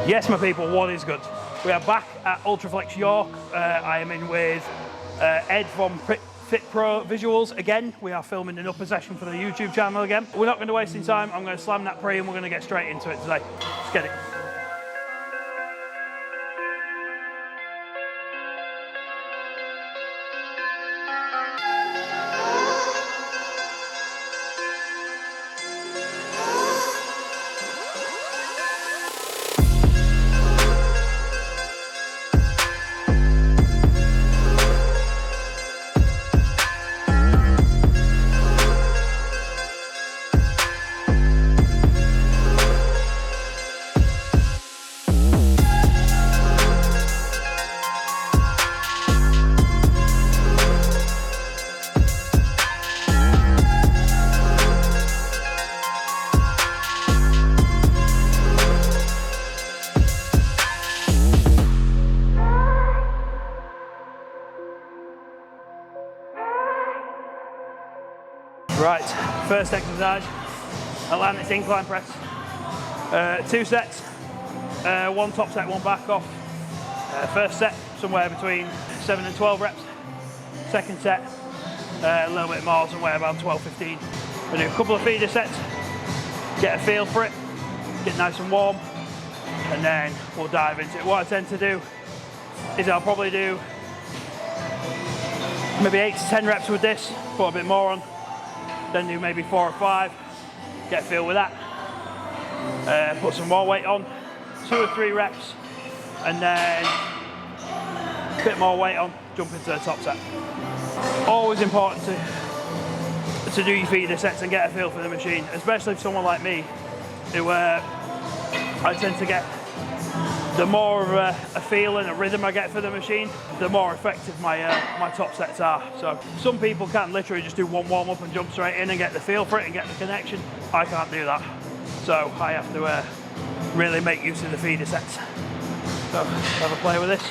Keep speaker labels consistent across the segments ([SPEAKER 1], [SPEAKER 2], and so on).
[SPEAKER 1] Yes, my people, what is good? We are back at ULTRAFLEX York. I am in with Ed from Fit Pro Visuals again. We are filming an upper session for the YouTube channel again. We're not going to waste any time. I'm going to slam that pre and we're going to get straight into it today. Let's get it. Right, first exercise, Atlantis incline press. 2 sets, 1 top set, 1 back off. First set, somewhere between 7 and 12 reps. Second set, a little bit more, somewhere about 12, 15. We'll do a couple of feeder sets, get a feel for it, get nice and warm, and then we'll dive into it. What I tend to do is I'll probably do maybe 8 to 10 reps with this, put a bit more on. Then do maybe 4 or 5, get a feel with that. Put some more weight on, 2 or 3 reps, and then a bit more weight on, jump into the top set. Always important to do your feeder sets and get a feel for the machine, especially for someone like me, who I tend to get, the more of a feel and a rhythm I get for the machine, the more effective my top sets are. So some people can literally just do 1 warm up and jump straight in and get the feel for it and get the connection. I can't do that. So I have to really make use of the feeder sets. So have a play with this.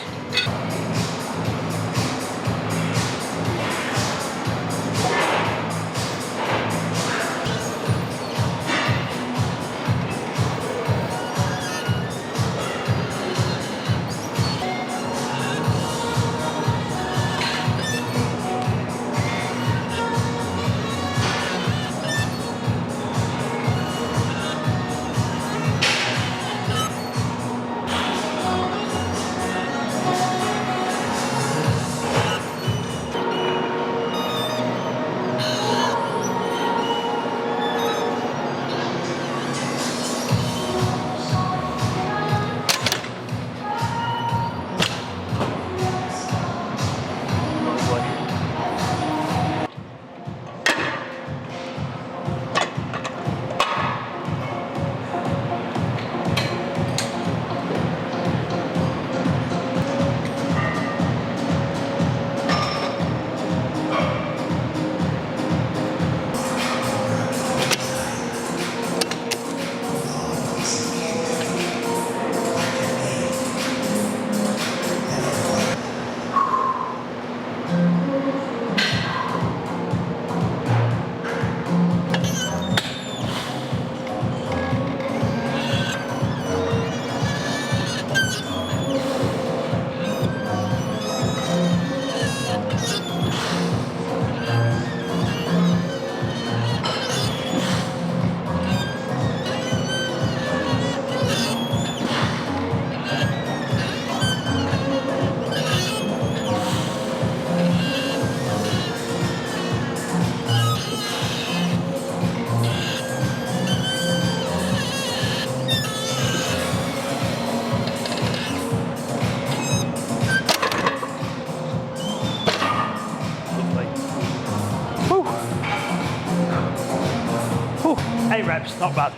[SPEAKER 1] Whew. 8 reps, not bad.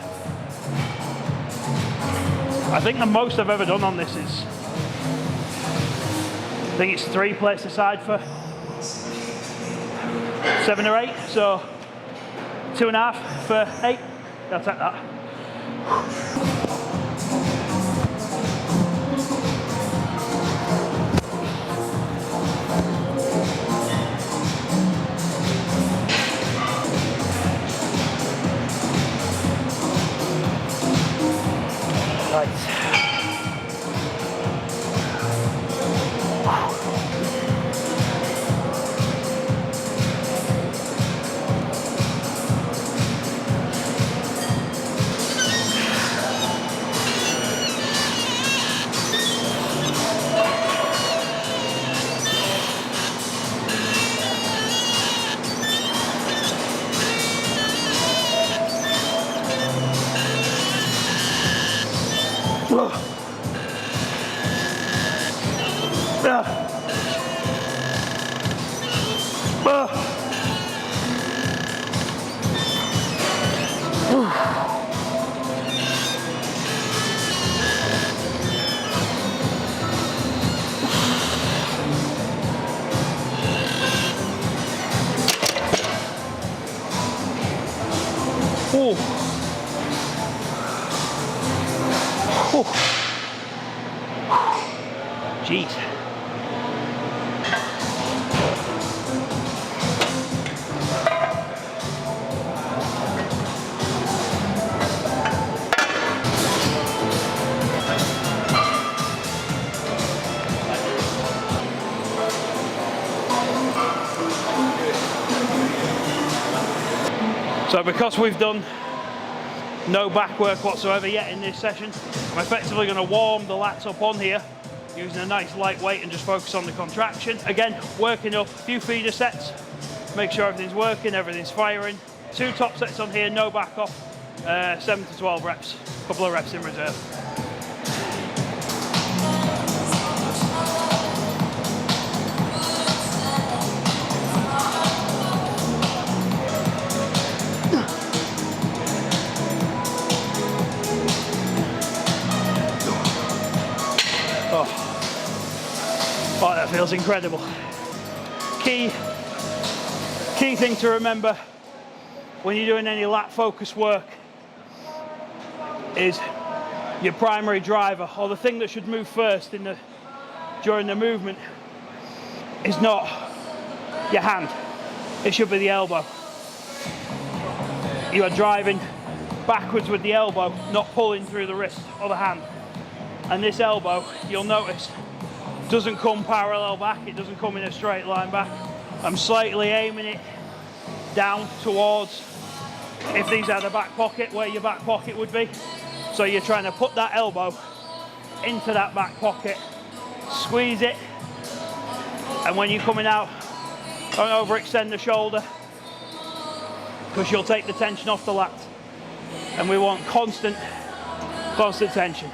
[SPEAKER 1] I think the most I've ever done on this is, I think it's 3 plates aside for 7 or 8, so 2.5 for 8. I'll take that. Right. Jeez. So because we've done no back work whatsoever yet in this session, I'm effectively going to warm the lats up on here using a nice light weight and just focus on the contraction. Again, working up a few feeder sets, make sure everything's working, everything's firing. 2 top sets on here, no back off, 7 to 12 reps, a couple of reps in reserve. Oh, that feels incredible. Key thing to remember when you're doing any lat focus work is your primary driver, or the thing that should move first during the movement, is not your hand. It should be the elbow. You are driving backwards with the elbow, not pulling through the wrist or the hand. And this elbow, you'll notice, doesn't come parallel back, it doesn't come in a straight line back. I'm slightly aiming it down towards, if these are the back pocket, where your back pocket would be. So you're trying to put that elbow into that back pocket, squeeze it, and when you're coming out, don't overextend the shoulder, because you'll take the tension off the lat. And we want constant tension.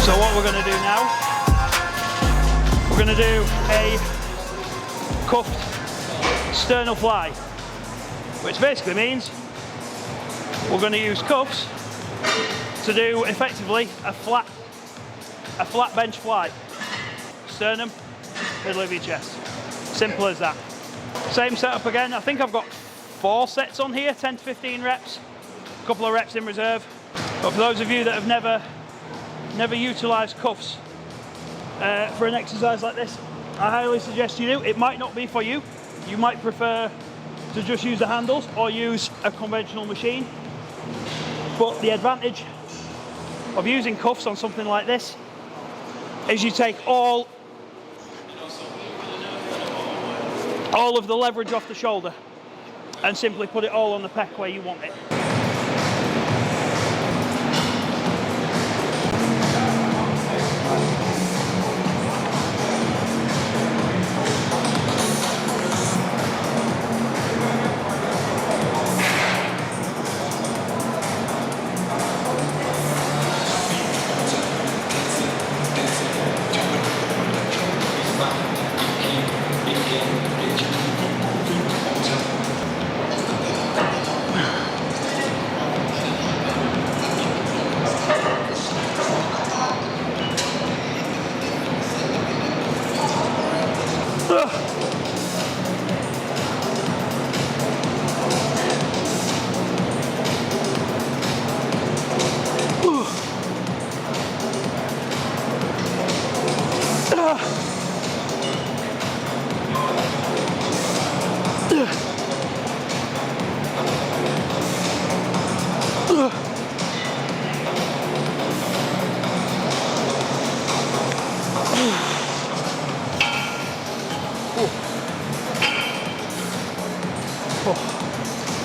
[SPEAKER 1] So what we're going to do now, we're going to do a cuffed sternal fly, which basically means we're going to use cuffs to do effectively a flat bench fly. Sternum, middle of your chest. Simple as that. Same setup again. I think I've got 4 sets on here, 10 to 15 reps. A couple of reps in reserve. But for those of you that have never utilised cuffs for an exercise like this, I highly suggest you do. It might not be for you. You might prefer to just use the handles or use a conventional machine. But the advantage of using cuffs on something like this is you take all of the leverage off the shoulder and simply put it all on the pec where you want it.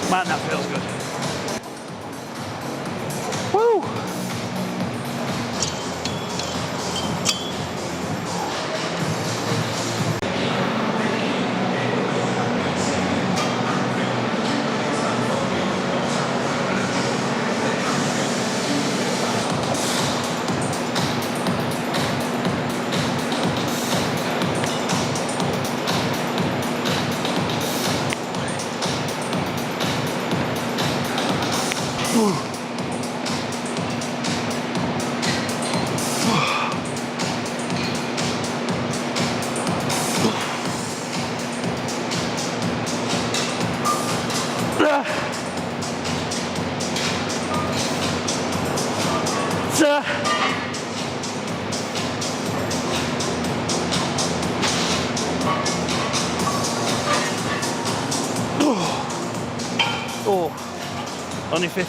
[SPEAKER 1] Man, that feels good. Woo! Oh, only 15.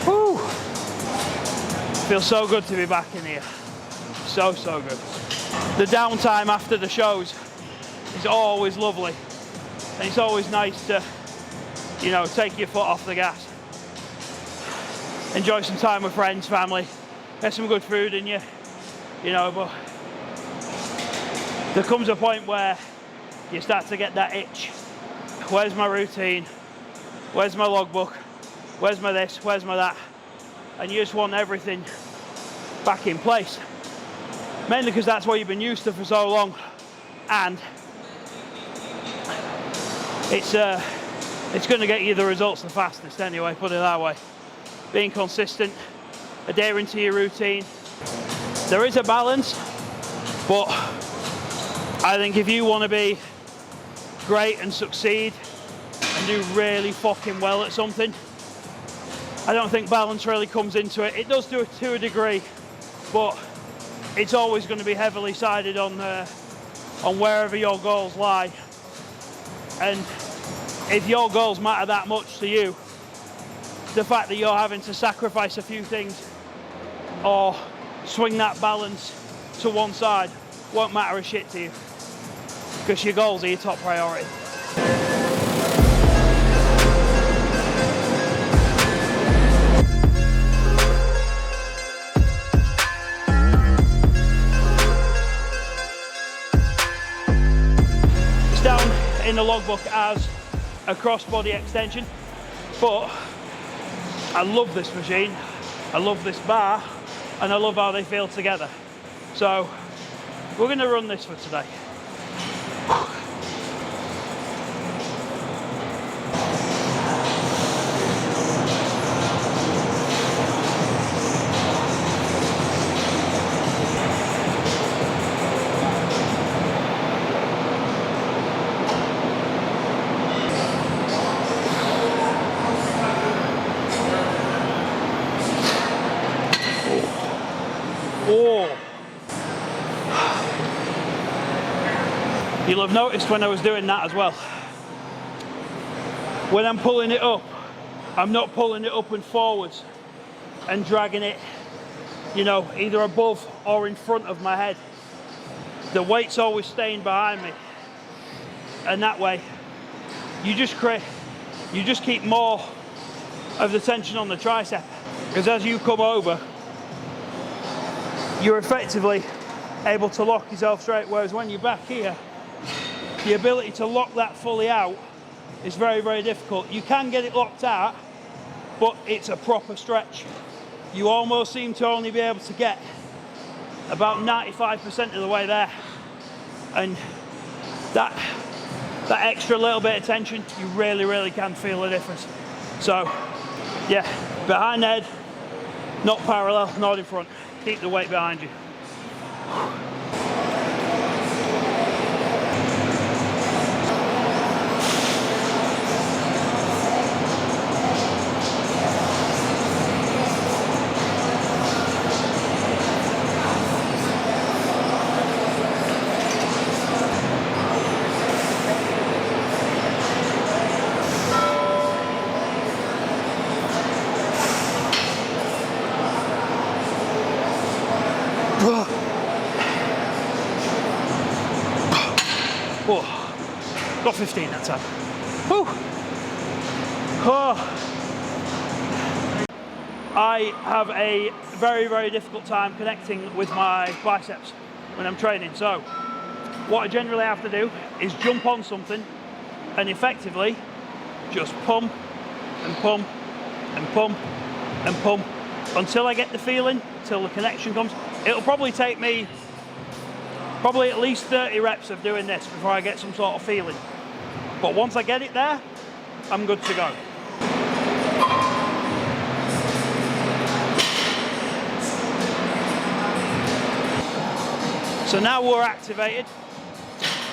[SPEAKER 1] Woo! Feels so good to be back in here. So good. The downtime after the shows is always lovely. And it's always nice to, you know, take your foot off the gas. Enjoy some time with friends, family. Get some good food in you, know, but there comes a point where you start to get that itch. Where's my routine? Where's my logbook? Where's my this? Where's my that? And you just want everything back in place. Mainly because that's what you've been used to for so long. And it's going to get you the results the fastest anyway, put it that way. Being consistent, adhering to your routine. There is a balance, but I think if you want to be great and succeed and do really fucking well at something, I don't think balance really comes into it. It does do it to a degree, but it's always going to be heavily sided on wherever your goals lie. And if your goals matter that much to you, the fact that you're having to sacrifice a few things or swing that balance to one side won't matter a shit to you, because your goals are your top priority. It's down in the logbook as a crossbody extension, but I love this machine, I love this bar, and I love how they feel together. So we're going to run this for today. You'll have noticed when I was doing that as well, when I'm pulling it up, I'm not pulling it up and forwards and dragging it, you know, either above or in front of my head. The weight's always staying behind me, and that way you just keep more of the tension on the tricep, because as you come over, you're effectively able to lock yourself straight, whereas when you're back here, the ability to lock that fully out is very, very difficult. You can get it locked out, but it's a proper stretch. You almost seem to only be able to get about 95% of the way there. And that extra little bit of tension, you really, really can feel the difference. So, yeah, behind the head, not parallel, not in front. Keep the weight behind you. Oh, got 15 that time. Whew. Oh. I have a very, very difficult time connecting with my biceps when I'm training. So what I generally have to do is jump on something and effectively just pump and pump and pump and pump until I get the feeling, till the connection comes. It'll probably take me at least 30 reps of doing this before I get some sort of feeling. But once I get it there, I'm good to go. So now we're activated.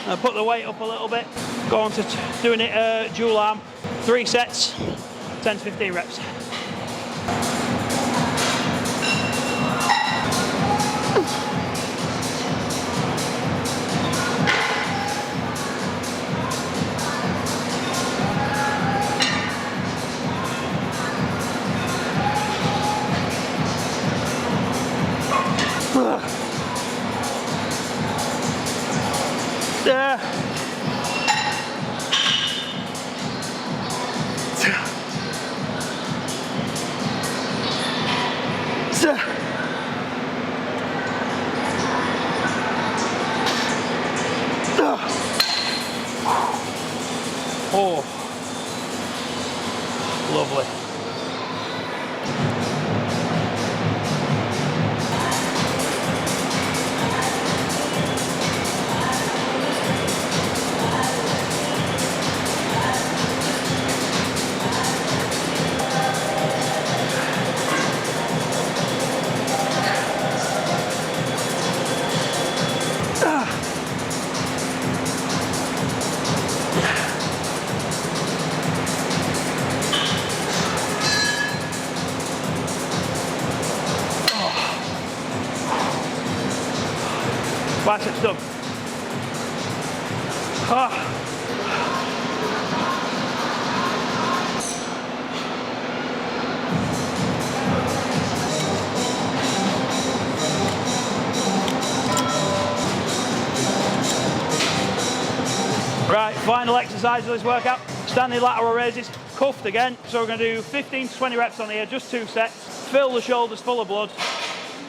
[SPEAKER 1] I'll put the weight up a little bit. Go on to doing it dual arm. 3 sets, 10 to 15 reps. Oh, lovely. Biceps done. Right, final exercise of this workout. Standing lateral raises, cuffed again. So we're going to do 15 to 20 reps on here, just 2 sets. Fill the shoulders full of blood,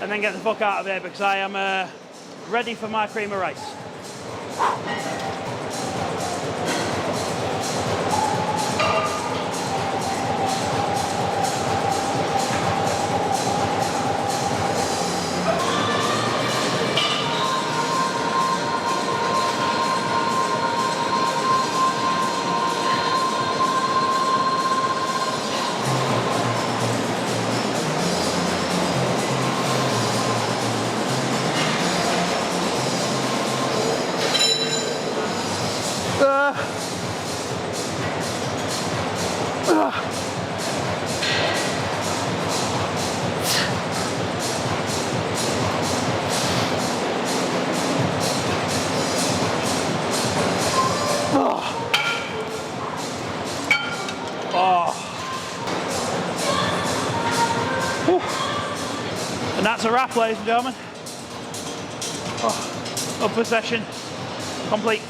[SPEAKER 1] and then get the fuck out of here because I am ready for my cream of rice. that's a wrap, ladies and gentlemen. Upper session complete.